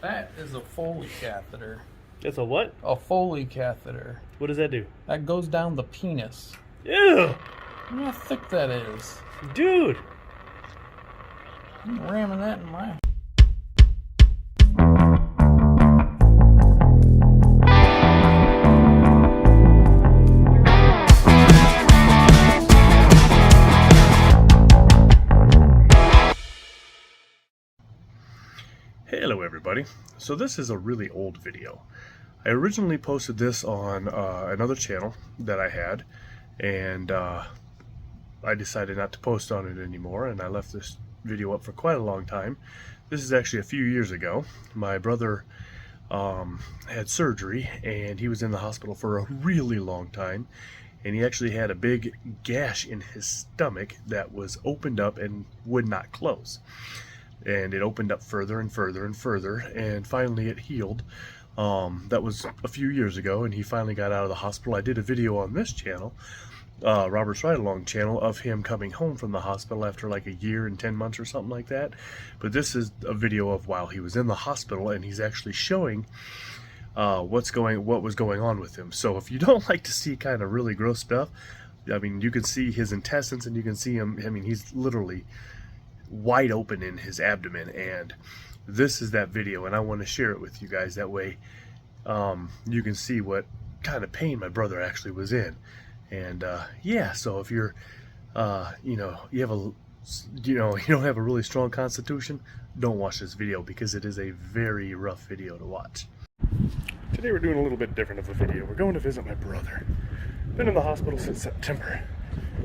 That is a Foley catheter. It's a what? A Foley catheter. What does that do? That goes down the penis. Ew! Look how thick that is. Dude! I'm ramming that in my... Hello everybody. So this is a really old video. I originally posted this on another channel that I had, and I decided not to post on it anymore, and I left this video up for quite a long time. This is actually a few years ago. My brother had surgery, and he was in the hospital for a really long time, and he actually had a big gash in his stomach that was opened up and would not close. And it opened up further and further and further, and finally it healed. That was a few years ago, and he finally got out of the hospital. I did a video on this channel, Robert's Ride Along channel, of him coming home from the hospital after like a year and 10 months or something like that. But this is a video of while he was in the hospital, and he's actually showing what was going on with him. So if you don't like to see kind of really gross stuff, I mean, you can see his intestines, and you can see him. I mean, he's literally wide open in his abdomen, and this is that video, and I want to share it with you guys. That way you can see what kind of pain my brother actually was in. And yeah, so if you're you don't have a really strong constitution, don't watch this video, because it is a very rough video to watch. Today we're doing a little bit different of a video. We're going to visit my brother. Been in the hospital since September,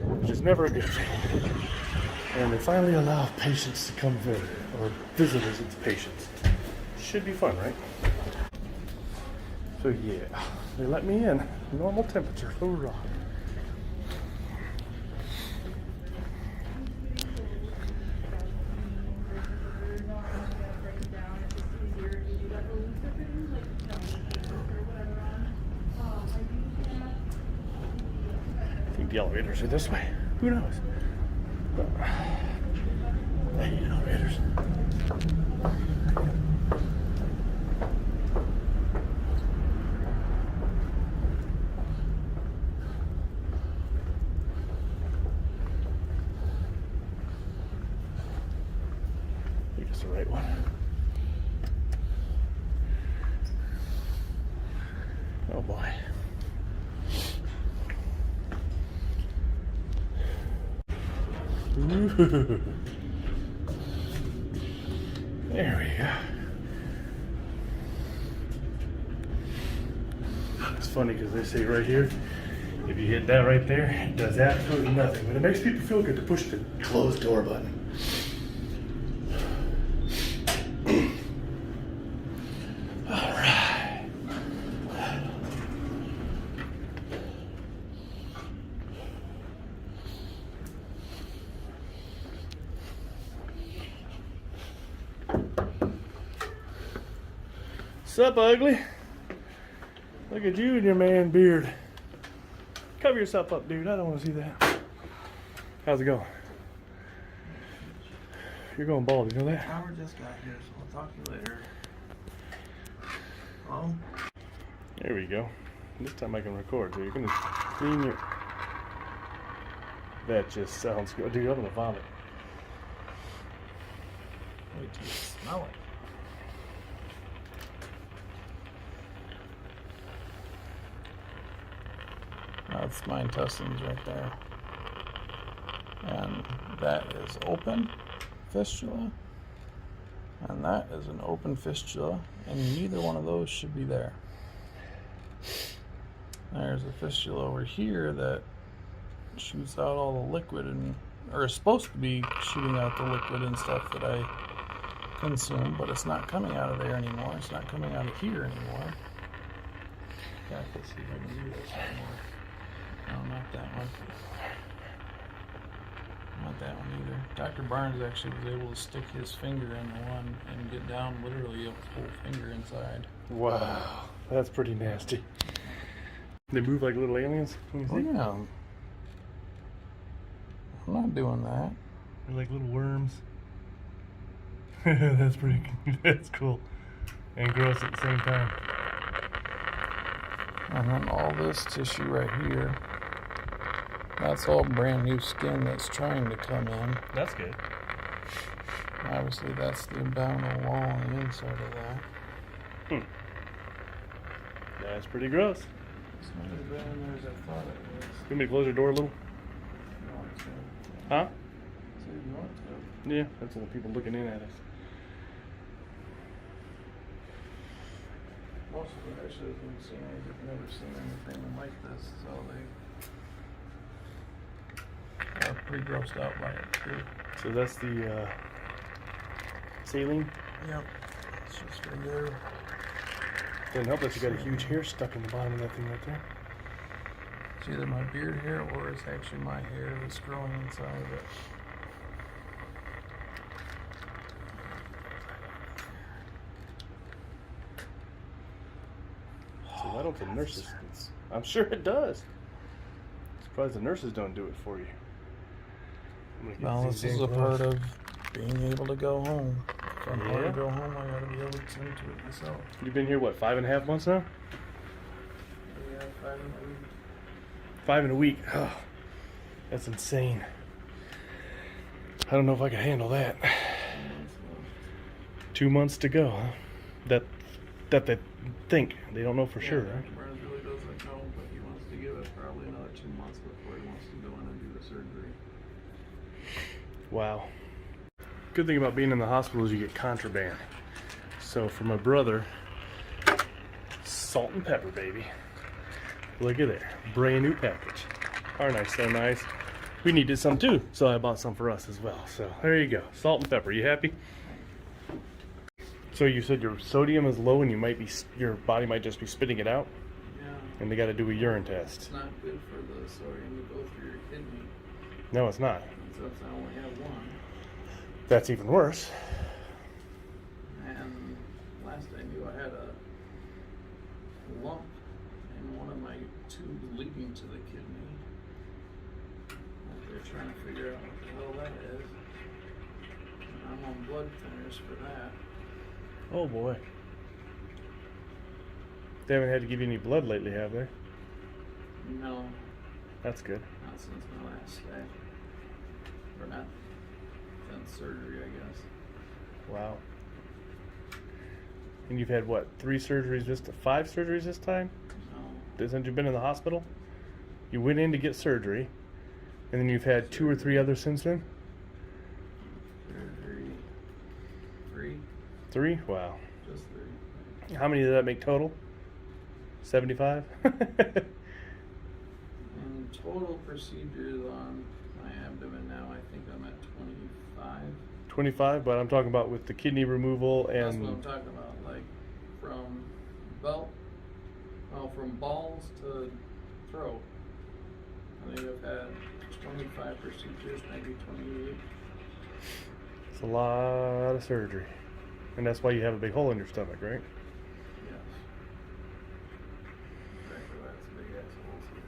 which is never a good thing. And they finally allow patients to come visit, or visitors it's patients. Should be fun, right? So yeah, they let me in. Normal temperature, hoorah. I think the elevators are this way. Who knows? Hey, elevators. I think it's the right one. Oh boy. Ooh. There we go. It's funny because they say right here, if you hit that right there, it does absolutely nothing. But it makes people feel good to push the closed door button. All right. Sup, ugly? Look at you and your man beard. Cover yourself up, dude. I don't want to see that. How's it going? You're going bald, you know that? Howard just got here, so I'll talk to you later. Oh. There we go. This time I can record, so you're gonna clean your... That just sounds good. Dude, I'm gonna vomit. Wait till you smell it. That's my intestines right there. And that is open fistula. And that is an open fistula. And neither one of those should be there. There's a fistula over here that shoots out all the liquid, and or is supposed to be shooting out the liquid and stuff that I consume, but it's not coming out of there anymore. It's not coming out of here anymore. Yeah, let's see if I can do this anymore. No, not that one. Not that one either. Dr. Barnes actually was able to stick his finger in the one and get down literally a whole finger inside. Wow, that's pretty nasty. They move like little aliens? Oh, yeah. I'm not doing that. They're like little worms. That's pretty. That's cool. and gross at the same time. And then all this tissue right here, that's all brand new skin that's trying to come in. That's good. Obviously, that's the abdominal wall on the inside of that. That's pretty gross. It's not as bad in there as I thought it was. You want me to close your door a little? You want to? Huh? So you want to? Yeah, that's all the people looking in at us. Most of the nurses have never seen anything like this, so they are pretty grossed out by it too. So that's the saline. Yep. It's just regular. Doesn't help that you got a huge hair stuck in the bottom of that thing right there. It's either my beard hair or it's actually my hair that's growing inside of it. So why don't the nurses? I'm sure it does. Surprised the nurses don't do it for you. Now this is a part of being able to go home. If I'm hard to go home, I gotta be able to tend to it myself. You've been here, what, 5.5 months now? Yeah, 5 in a week. 5 in a week. Oh, that's insane. I don't know if I could handle that. 2 months to go, huh? That they think. They don't know for sure, right? Burns really doesn't know, but he wants to give it probably another 2 months before he wants to go in and do the surgery. Wow. Good thing about being in the hospital is you get contraband. So for my brother, salt and pepper, baby. Look at there, brand new package. Aren't I so nice? We needed some too, so I bought some for us as well. So there you go, salt and pepper. You happy? So you said your sodium is low and your body might just be spitting it out? Yeah. And they got to do a urine test. It's not good for the sodium to go through your kidney, No, it's not. since I only have one. That's even worse. And last I knew, I had a lump in one of my tubes leading to the kidney. They're trying to figure out what the hell that is. And I'm on blood thinners for that. Oh boy. They haven't had to give you any blood lately, have they? No, That's good. not since my last stay. Or not since surgery, I guess. Wow. And you've had what, 5 surgeries this time? No, Since you've been in the hospital? You went in to get surgery, and then you've had 2 or 3 others since then? surgery. 3? 3? Wow. Just 3. How many did that make total? 75? And total procedures on my abdomen now, I think I'm at 25. 25, but I'm talking about with the kidney removal That's what I'm and... talking about, like from from balls to throat. I think I've had 25 procedures, maybe 28. It's a lot of surgery. And that's why you have a big hole in your stomach, right? Yes. Exactly, that's a big ass hole here.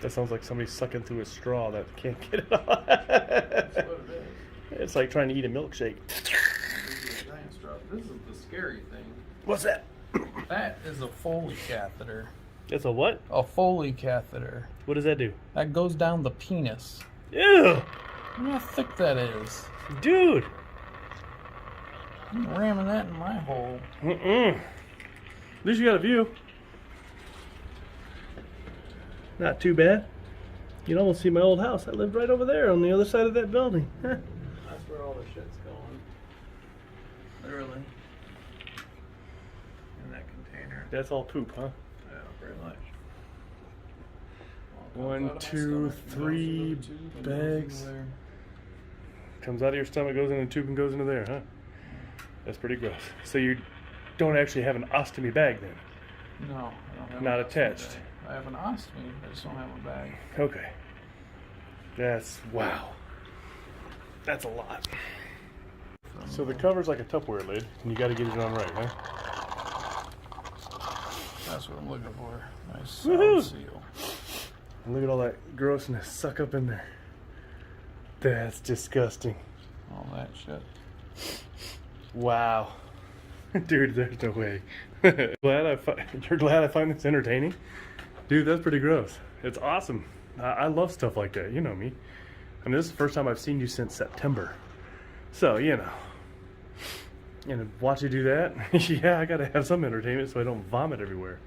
That sounds like somebody sucking through a straw that can't get it off. That's what it is. It's like trying to eat a milkshake. This is a giant straw. This is the scary thing. What's that? That is a Foley catheter. It's a what? A Foley catheter. What does that do? That goes down the penis. Ew! Look how thick that is. Dude! I'm ramming that in my hole. Mm-mm. At least you got a view. Not too bad. You can almost see my old house. I lived right over there on the other side of that building. Huh. That's where all the shit's going. Literally. In that container. That's all poop, huh? Yeah, pretty much. 1, 2, 3 bags. Comes out of your stomach, goes in a tube, and goes into there, huh? That's pretty gross. So you don't actually have an ostomy bag then? No, I don't have Not an ostomy attached. bag. I have an ostomy, I just don't have a bag. Okay. That's, wow. That's a lot. So the cover's like a Tupperware lid, and you got to get it on right, huh? That's what I'm looking for. Nice Woohoo! solid seal. And look at all that grossness suck up in there. That's disgusting. all that shit. Wow. Dude, there's no way. You're glad I find this entertaining? Dude, that's pretty gross. It's awesome. I love stuff like that. You know me. I mean, this is the first time I've seen you since September. So, you know. And watch you do that, yeah, I gotta have some entertainment so I don't vomit everywhere.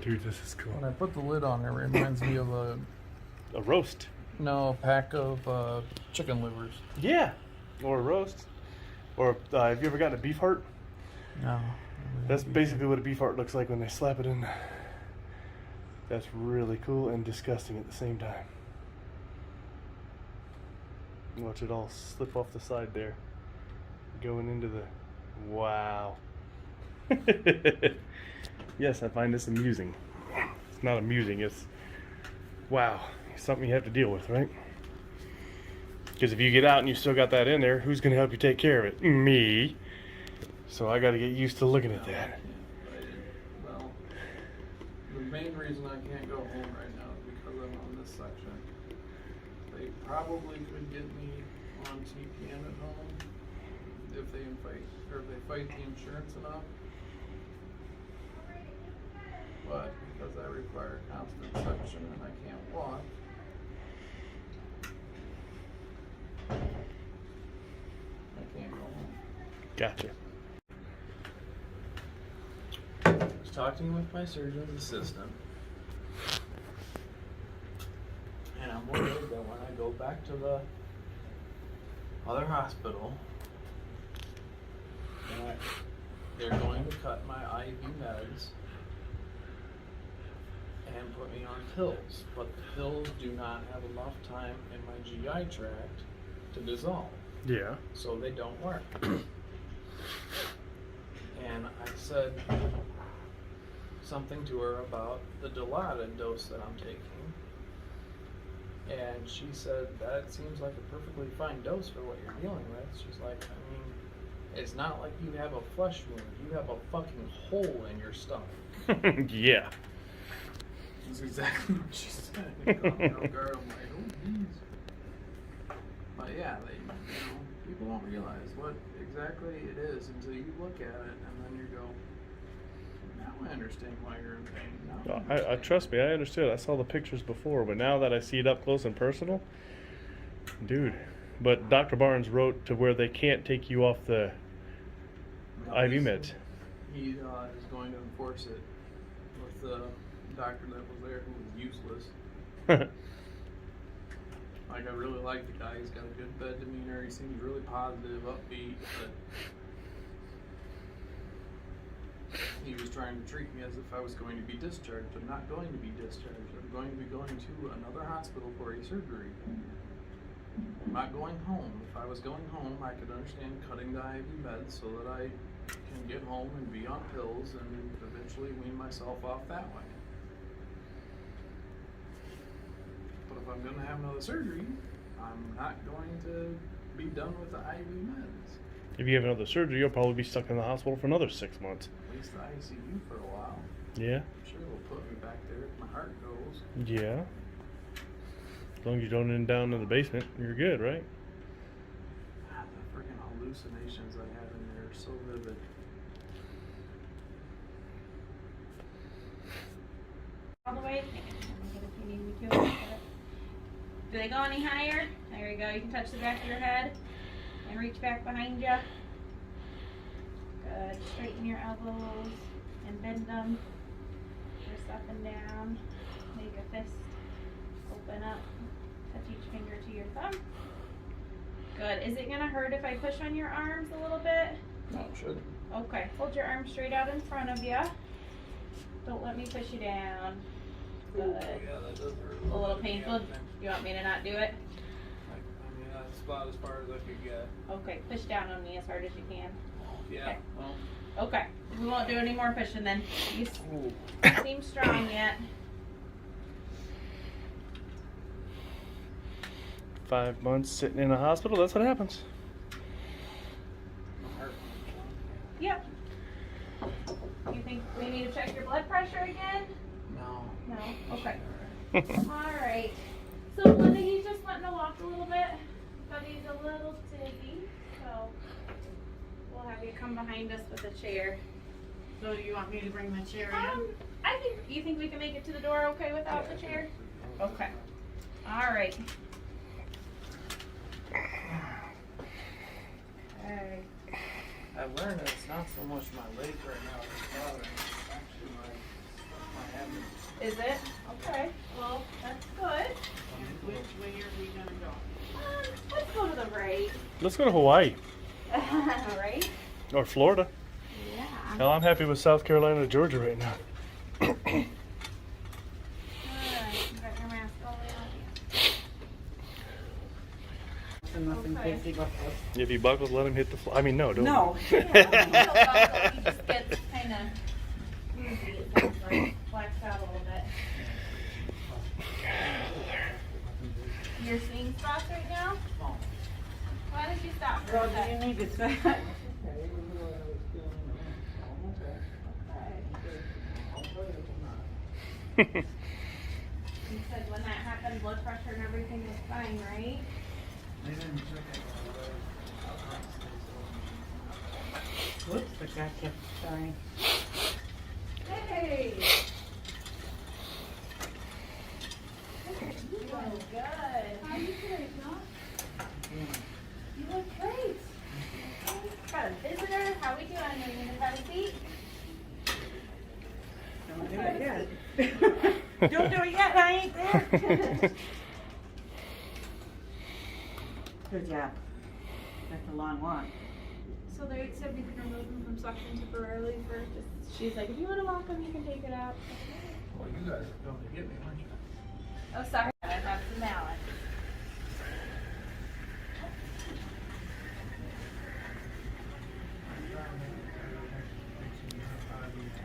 Dude, this is cool. When I put the lid on, it reminds me of a roast. pack of chicken livers. Yeah. Or a roast. Or have you ever gotten a beef heart? No. That's basically what a beef heart looks like when they slap it in. That's really cool and disgusting at the same time. Watch it all slip off the side there. Going into the... Wow. Yes, I find this amusing. It's not amusing, it's... Wow. It's something you have to deal with, right? Because if you get out and you still got that in there, who's going to help you take care of it? Me. So I got to get used to looking at that. Well, the main reason I can't go home right now is because I'm on this section. They probably could get me on TPN at home if they fight the insurance enough. But because I require constant suction and I can't walk, I can't go home. Gotcha. I was talking with my surgeon's assistant, and I'm worried that when I go back to the other hospital, that they're going to cut my IV meds and put me on pills, but the pills do not have enough time in my GI tract to dissolve, Yeah. so they don't work. And I said something to her about the Dilaudid dose that I'm taking, and she said that seems like a perfectly fine dose for what you're dealing with. She's like, I mean, it's not like you have a flesh wound, you have a fucking hole in your stomach. Yeah. That's exactly what she said. It caught me off guard. I'm like, oh geez. But yeah, people don't realize what exactly it is until you look at it, and then you go, now I understand why you're in pain. Now I understand. Trust me, I understood. I saw the pictures before, but now that I see it up close and personal, dude. But Dr. Barnes wrote to where they can't take you off the IV meds. He is going to enforce it with the doctor that was there who was useless. Like, I really like the guy. He's got a good bed demeanor. He seems really positive, upbeat, but he was trying to treat me as if I was going to be discharged. I'm not going to be discharged. I'm going to be going to another hospital for a surgery. I'm not going home. If I was going home, I could understand cutting the IV meds so that I can get home and be on pills and eventually wean myself off that way. But if I'm going to have another surgery, I'm not going to be done with the IV meds. If you have another surgery, you'll probably be stuck in the hospital for another 6 months. At least the ICU for a while. Yeah. I'm sure they'll put me back there if my heart goes. Yeah. As long as you don't end down in the basement, you're good, right? God, the freaking hallucinations I have in there are so vivid. All the way. If you need me to. Do they go any higher? There you go. You can touch the back of your head and reach back behind you. Good. Straighten your elbows and bend them. Wrist up and down. Make a fist open up. Touch each finger to your thumb. Good. Is it gonna hurt if I push on your arms a little bit? No, it should. Okay. Hold your arms straight out in front of you. Don't let me push you down. Good. Yeah, that does hurt. A little painful. You want me to not do it? I mean, that's about as far as I could get. Okay, push down on me as hard as you can. Yeah. Okay. Well, Okay, we won't do any more pushing then. You ooh. seem strong yet. 5 months sitting in a hospital, that's what happens. My heart. Yep. You think we need to check your blood pressure again? No. No? Okay. Alright. So Linda, you just wanting to walk a little bit, but he's a little dizzy, so we'll have you come behind us with a chair. So do you want me to bring my chair in? I think, you think we can make it to the door okay without the chair? Okay. All right. Okay. I've learned that it's not so much my leg right now that's bothering me. It's actually my abdomen. Is it? Okay. Well, that's good. Which way are we gonna go? Let's go to the right. Let's go to Hawaii Right? or Florida. Yeah. Hell, I'm happy with South Carolina or Georgia right now. Alright, you got your mask all the way on. Nothing Okay. fancy about this. If he buckles, let him hit the floor. I mean, no, don't. No. Yeah, he just gets kind of woozy, it sounds like, blacks out a little bit. You're seeing spots right now? Why don't you stop for Well, a do sec? you need to say? You said when that happened, blood pressure and everything was fine, right? Whoops, I got you. Sorry. Hey! You look good. How are you today, John? You look great. Got a visitor. How we doing? Are you gonna have a seat? Don't do it yet. Don't do it yet, I ain't there. Good job. That's a long walk. So they said we can remove him from suction temporarily for just, she's like, if you want to walk him, you can take it out. Well, you guys are going to get me, aren't you? Oh, sorry. I have some mallet.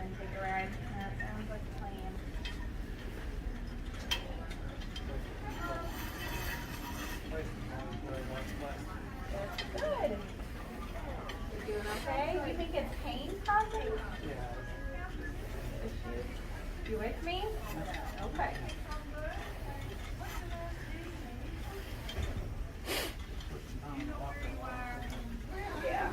And take a ride. That sounds like a plan. That's good. You doing okay? Do you think it's pain causing? You with me? Okay. Yeah.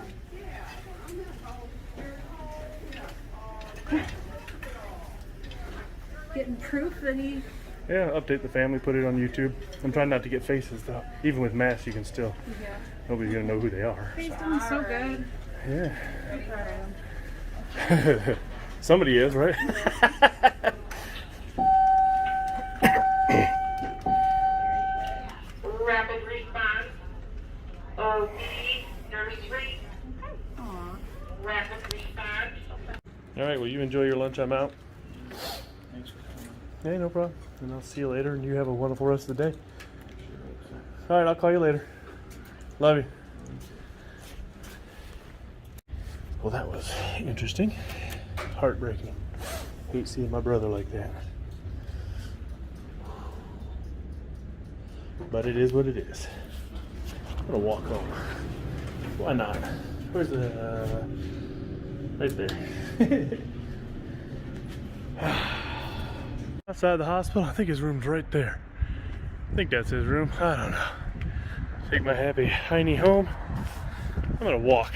Getting proof that he. Yeah, update the family, put it on YouTube. I'm trying not to get faces though. Even with masks, you can still. Yeah. Nobody's gonna know who they are. He's doing so good. Yeah. I'm proud of him. Somebody is, right? Rapid response. OB nursery. Aw. Rapid response. All right, well, you enjoy your lunch. I'm out. Thanks for coming. Hey, no problem. And I'll see you later, and you have a wonderful rest of the day. All right, I'll call you later. Love you. Well, that was interesting. Heartbreaking. Hate seeing my brother like that. But it is what it is. I'm gonna walk home. Why not? Where's the... right there. Outside the hospital, I think his room's right there. I think that's his room. I don't know. Take my happy hiney home. I'm gonna walk.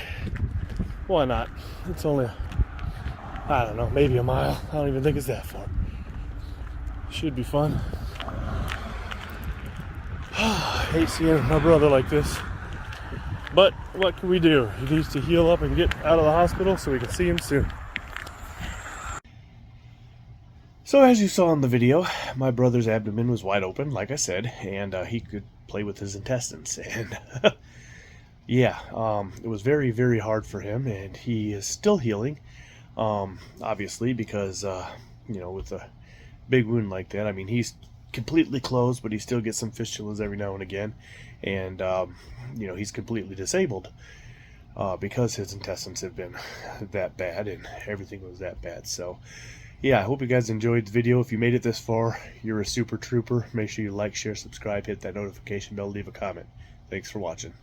Why not? It's only, I don't know, maybe a mile. I don't even think it's that far. Should be fun. I hate seeing my brother like this. But what can we do? He needs to heal up and get out of the hospital so we can see him soon. So as you saw in the video, my brother's abdomen was wide open, like I said, and he could play with his intestines. And yeah, it was very, very hard for him, and he is still healing, obviously, because, you know, with a big wound like that, I mean, he's completely closed, but he still gets some fistulas every now and again, and, you know, he's completely disabled because his intestines have been that bad, and everything was that bad. So yeah, I hope you guys enjoyed the video. If you made it this far, you're a super trooper. Make sure you like, share, subscribe, hit that notification bell, leave a comment. Thanks for watching.